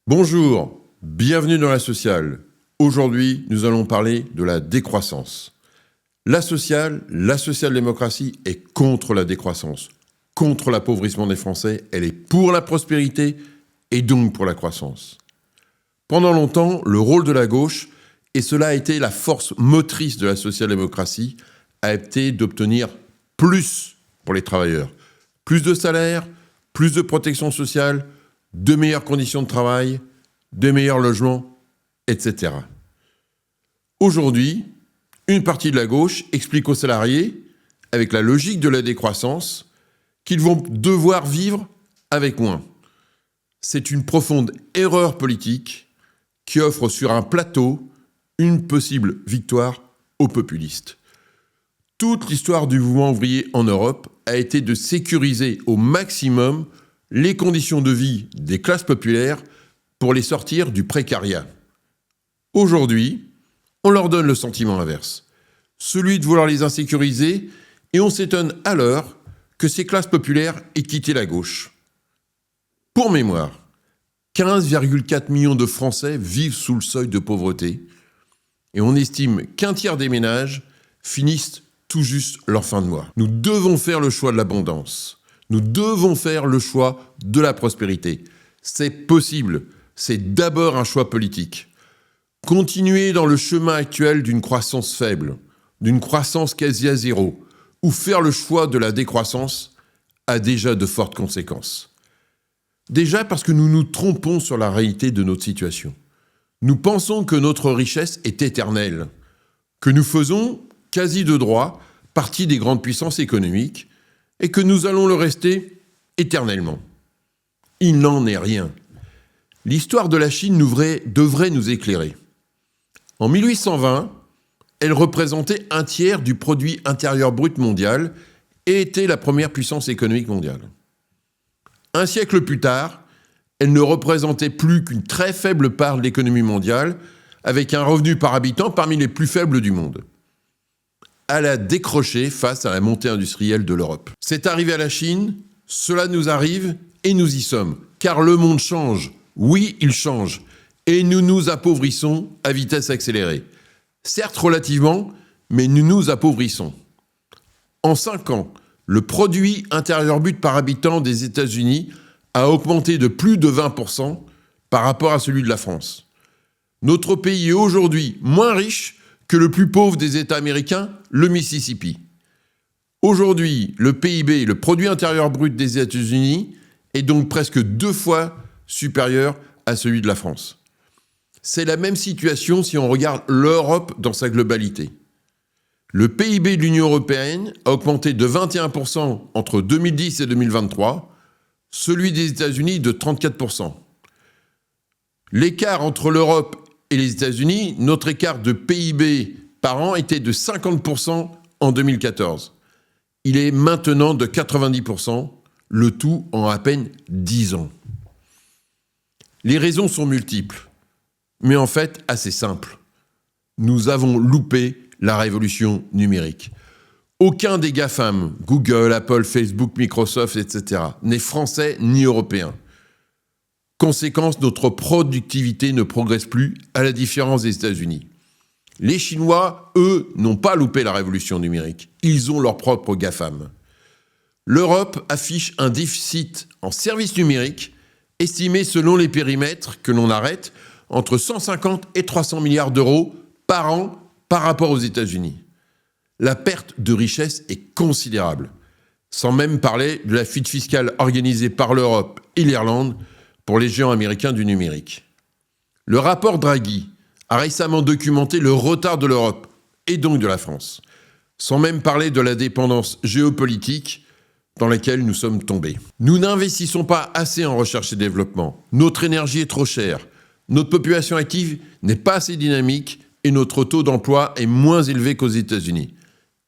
Bonjour, bienvenue dans La Sociale. Aujourd'hui, nous allons parler de la décroissance. La social-démocratie est contre la décroissance, contre l'appauvrissement des Français. Elle est pour la prospérité et donc pour la croissance. Pendant longtemps, le rôle de la gauche, et cela a été la force motrice de la social-démocratie, a été d'obtenir plus pour les travailleurs. Plus de salaire, plus de protection sociale, de meilleures conditions de travail, de meilleurs logements, etc. Aujourd'hui, une partie de la gauche explique aux salariés, avec la logique de la décroissance, qu'ils vont devoir vivre avec moins. C'est une profonde erreur politique qui offre sur un plateau une possible victoire aux populistes. Toute l'histoire du mouvement ouvrier en Europe a été de sécuriser au maximum les conditions de vie des classes populaires pour les sortir du précariat. Aujourd'hui, on leur donne le sentiment inverse, celui de vouloir les insécuriser, et on s'étonne alors que ces classes populaires aient quitté la gauche. Pour mémoire, 15,4 millions de Français vivent sous le seuil de pauvreté, et on estime qu'un tiers des ménages finissent tout juste leur fin de mois. Nous devons faire le choix de l'abondance. Nous devons faire le choix de la prospérité. C'est possible. C'est d'abord un choix politique. Continuer dans le chemin actuel d'une croissance faible, d'une croissance quasi à zéro, ou faire le choix de la décroissance a déjà de fortes conséquences. Déjà parce que nous nous trompons sur la réalité de notre situation. Nous pensons que notre richesse est éternelle, que nous faisons, quasi de droit, partie des grandes puissances économiques, et que nous allons le rester éternellement. Il n'en est rien. L'histoire de la Chine devrait nous éclairer. En 1820, elle représentait un tiers du produit intérieur brut mondial et était la première puissance économique mondiale. Un siècle plus tard, elle ne représentait plus qu'une très faible part de l'économie mondiale, avec un revenu par habitant parmi les plus faibles du monde. Elle a décroché face à la montée industrielle de l'Europe. C'est arrivé à la Chine, cela nous arrive et nous y sommes. Car le monde change, oui, il change, et nous nous appauvrissons à vitesse accélérée. Certes relativement, mais nous nous appauvrissons. En 5 ans, le produit intérieur brut par habitant des États-Unis a augmenté de plus de 20% par rapport à celui de la France. Notre pays est aujourd'hui moins riche que le plus pauvre des États américains, le Mississippi. Aujourd'hui, le PIB, le produit intérieur brut des États-Unis, est donc presque 2 fois supérieur à celui de la France. C'est la même situation si on regarde l'Europe dans sa globalité. Le PIB de l'Union européenne a augmenté de 21% entre 2010 et 2023, celui des États-Unis de 34%. L'écart entre l'Europe et les États-Unis, notre écart de PIB par an était de 50% en 2014. Il est maintenant de 90%, le tout en à peine 10 ans. Les raisons sont multiples, mais en fait assez simples. Nous avons loupé la révolution numérique. Aucun des GAFAM, Google, Apple, Facebook, Microsoft, etc., n'est français ni européen. Conséquence, notre productivité ne progresse plus, à la différence des États-Unis. Les Chinois, eux, n'ont pas loupé la révolution numérique. Ils ont leur propre GAFAM. L'Europe affiche un déficit en services numériques estimé selon les périmètres que l'on arrête entre 150 et 300 milliards d'euros par an par rapport aux États-Unis. La perte de richesse est considérable, sans même parler de la fuite fiscale organisée par l'Europe et l'Irlande pour les géants américains du numérique. Le rapport Draghi a récemment documenté le retard de l'Europe et donc de la France, sans même parler de la dépendance géopolitique dans laquelle nous sommes tombés. Nous n'investissons pas assez en recherche et développement. Notre énergie est trop chère. Notre population active n'est pas assez dynamique et notre taux d'emploi est moins élevé qu'aux États-Unis.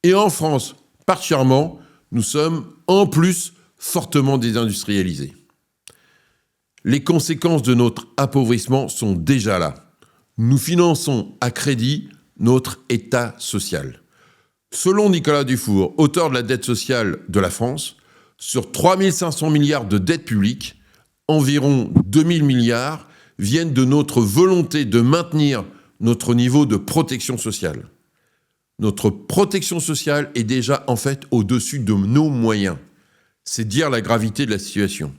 Et en France, particulièrement, nous sommes en plus fortement désindustrialisés. Les conséquences de notre appauvrissement sont déjà là. Nous finançons à crédit notre État social. Selon Nicolas Dufour, auteur de la dette sociale de la France, sur 3 500 milliards de dette publique, environ 2 000 milliards viennent de notre volonté de maintenir notre niveau de protection sociale. Notre protection sociale est déjà en fait au-dessus de nos moyens. C'est dire la gravité de la situation.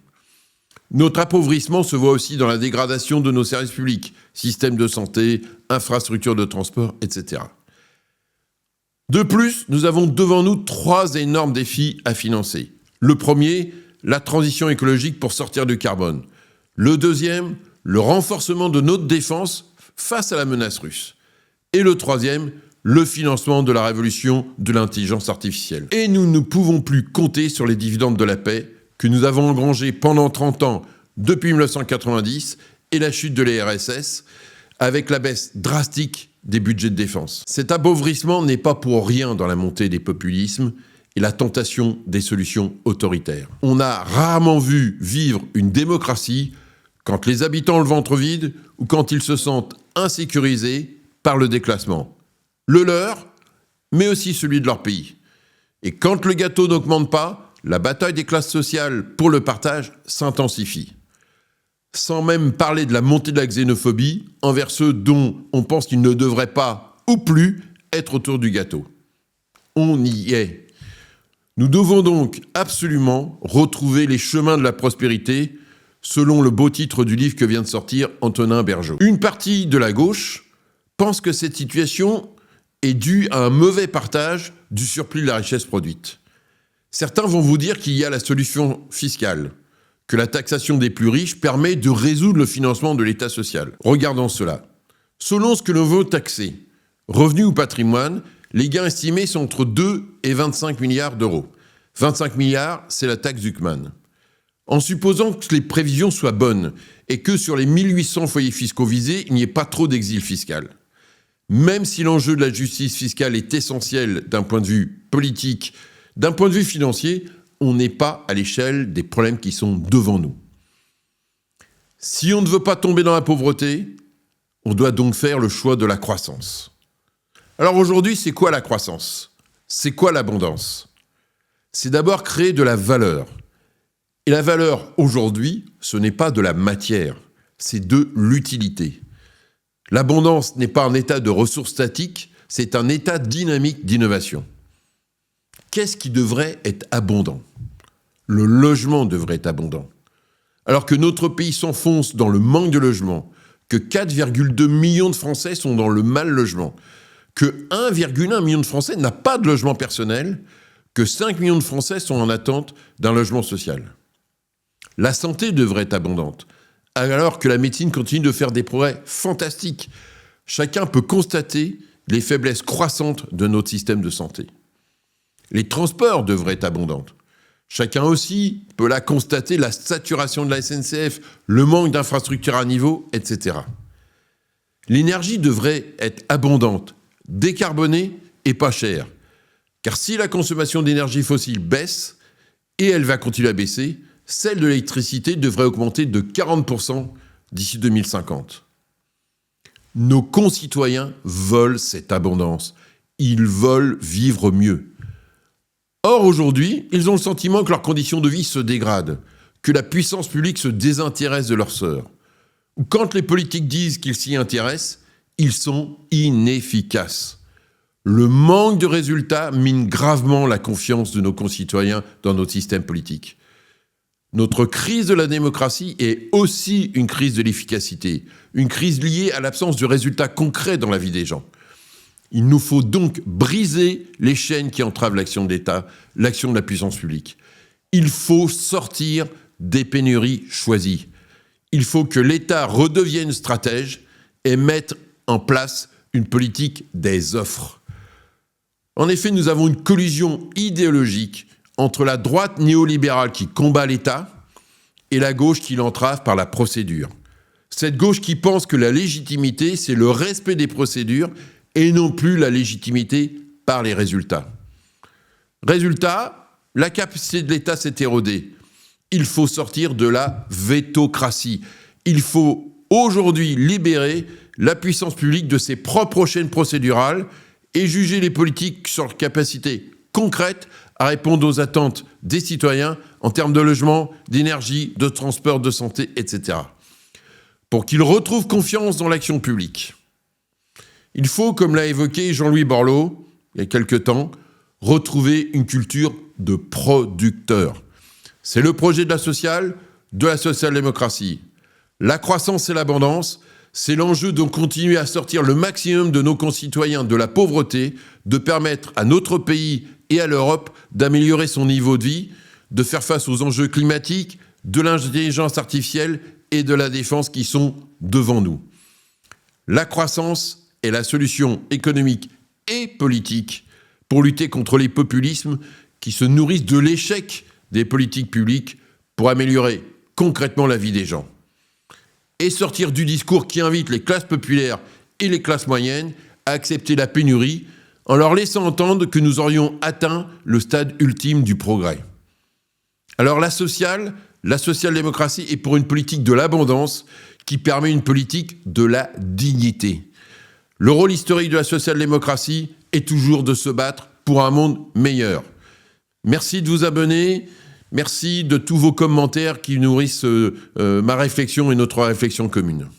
Notre appauvrissement se voit aussi dans la dégradation de nos services publics, systèmes de santé, infrastructures de transport, etc. De plus, nous avons devant nous 3 énormes défis à financer. Le premier, la transition écologique pour sortir du carbone. Le deuxième, le renforcement de notre défense face à la menace russe. Et le troisième, le financement de la révolution de l'intelligence artificielle. Et nous ne pouvons plus compter sur les dividendes de la paix que nous avons engrangés pendant 30 ans depuis 1990 et la chute de l'URSS, avec la baisse drastique des budgets de défense. Cet appauvrissement n'est pas pour rien dans la montée des populismes et la tentation des solutions autoritaires. On a rarement vu vivre une démocratie quand les habitants ont le ventre vide ou quand ils se sentent insécurisés par le déclassement. Le leur, mais aussi celui de leur pays. Et quand le gâteau n'augmente pas, la bataille des classes sociales pour le partage s'intensifie. Sans même parler de la montée de la xénophobie envers ceux dont on pense qu'ils ne devraient pas, ou plus, être autour du gâteau. On y est. Nous devons donc absolument retrouver les chemins de la prospérité, selon le beau titre du livre que vient de sortir Antonin Bergeaud. Une partie de la gauche pense que cette situation est due à un mauvais partage du surplus de la richesse produite. Certains vont vous dire qu'il y a la solution fiscale, que la taxation des plus riches permet de résoudre le financement de l'État social. Regardons cela. Selon ce que l'on veut taxer, revenus ou patrimoine, les gains estimés sont entre 2 et 25 milliards d'euros. 25 milliards, c'est la taxe Zuckman. En supposant que les prévisions soient bonnes et que sur les 1800 foyers fiscaux visés, il n'y ait pas trop d'exil fiscal. Même si l'enjeu de la justice fiscale est essentiel d'un point de vue politique, d'un point de vue financier, on n'est pas à l'échelle des problèmes qui sont devant nous. Si on ne veut pas tomber dans la pauvreté, on doit donc faire le choix de la croissance. Alors aujourd'hui, c'est quoi la croissance ? C'est quoi l'abondance ? C'est d'abord créer de la valeur. Et la valeur, aujourd'hui, ce n'est pas de la matière, c'est de l'utilité. L'abondance n'est pas un état de ressources statiques, c'est un état dynamique d'innovation. Qu'est-ce qui devrait être abondant ? Le logement devrait être abondant. Alors que notre pays s'enfonce dans le manque de logement, que 4,2 millions de Français sont dans le mal-logement, que 1,1 million de Français n'a pas de logement personnel, que 5 millions de Français sont en attente d'un logement social. La santé devrait être abondante, alors que la médecine continue de faire des progrès fantastiques. Chacun peut constater les faiblesses croissantes de notre système de santé. Les transports devraient être abondants. Chacun aussi peut là constater la saturation de la SNCF, le manque d'infrastructures à niveau, etc. L'énergie devrait être abondante, décarbonée et pas chère. Car si la consommation d'énergie fossile baisse, et elle va continuer à baisser, celle de l'électricité devrait augmenter de 40% d'ici 2050. Nos concitoyens veulent cette abondance. Ils veulent vivre mieux. Or, aujourd'hui, ils ont le sentiment que leurs conditions de vie se dégradent, que la puissance publique se désintéresse de leurs sœurs. Ou quand les politiques disent qu'ils s'y intéressent, ils sont inefficaces. Le manque de résultats mine gravement la confiance de nos concitoyens dans notre système politique. Notre crise de la démocratie est aussi une crise de l'efficacité, une crise liée à l'absence de résultats concrets dans la vie des gens. Il nous faut donc briser les chaînes qui entravent l'action de l'État, l'action de la puissance publique. Il faut sortir des pénuries choisies. Il faut que l'État redevienne stratège et mette en place une politique des offres. En effet, nous avons une collision idéologique entre la droite néolibérale qui combat l'État et la gauche qui l'entrave par la procédure. Cette gauche qui pense que la légitimité, c'est le respect des procédures et non plus la légitimité par les résultats. Résultat, la capacité de l'État s'est érodée. Il faut sortir de la vétocratie. Il faut aujourd'hui libérer la puissance publique de ses propres chaînes procédurales et juger les politiques sur leur capacité concrète à répondre aux attentes des citoyens en termes de logement, d'énergie, de transport, de santé, etc. pour qu'ils retrouvent confiance dans l'action publique. Il faut, comme l'a évoqué Jean-Louis Borloo il y a quelque temps, retrouver une culture de producteur. C'est le projet de la social-démocratie. La croissance et l'abondance, c'est l'enjeu de continuer à sortir le maximum de nos concitoyens de la pauvreté, de permettre à notre pays et à l'Europe d'améliorer son niveau de vie, de faire face aux enjeux climatiques, de l'intelligence artificielle et de la défense qui sont devant nous. La croissance est la solution économique et politique pour lutter contre les populismes qui se nourrissent de l'échec des politiques publiques pour améliorer concrètement la vie des gens. Et sortir du discours qui invite les classes populaires et les classes moyennes à accepter la pénurie en leur laissant entendre que nous aurions atteint le stade ultime du progrès. Alors la social-démocratie est pour une politique de l'abondance qui permet une politique de la dignité. Le rôle historique de la social-démocratie est toujours de se battre pour un monde meilleur. Merci de vous abonner, merci de tous vos commentaires qui nourrissent ma réflexion et notre réflexion commune.